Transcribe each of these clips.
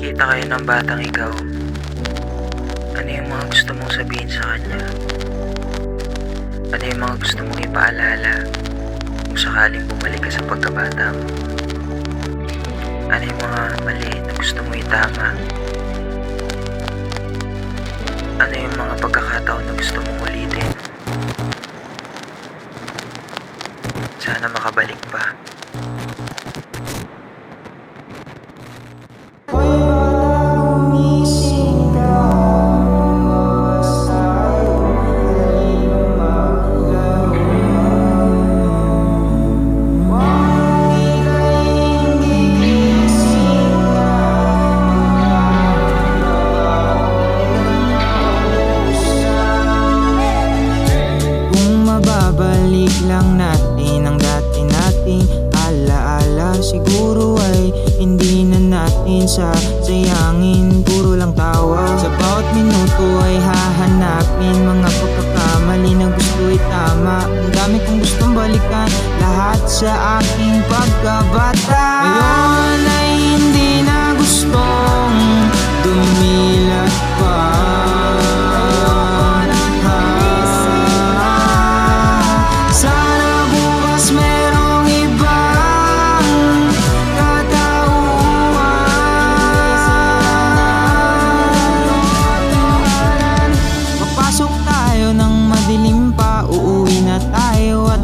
Magkita kayo ng batang ikaw, ano yung mga gusto mong sabihin sa kanya? Ano yung mga gusto mong ipaalala kung sakaling bumalik ka sa pagkabata mo? Ano yung mga mali na gusto mong itama? Ano yung mga pagkakataon na gusto mong ulitin? Sana makabalik pa. Babalik lang natin ang dati nating alaala. Siguro ay hindi na natin sasayangin, puro lang tawa. Sa bawat minuto ay hahanapin mga pagkakamali na gusto itama. Ang dami kong gustong balikan, lahat sa aking pagkabata. Ngayon ay hindi na gustong dumilat pa.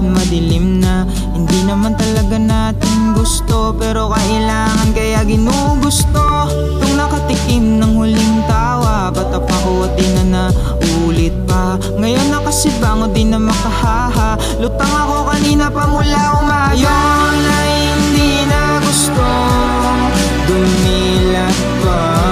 Madilim na, hindi naman talaga natin gusto, pero kailangan kaya ginugusto. Nung nakatikim ng huling tawa, bata pa ko at di na naulit pa. Ngayon na kasi bango di na makahaha, lutang ako kanina pa mula umaga. Ngayon ay hindi na gusto dumilat pa.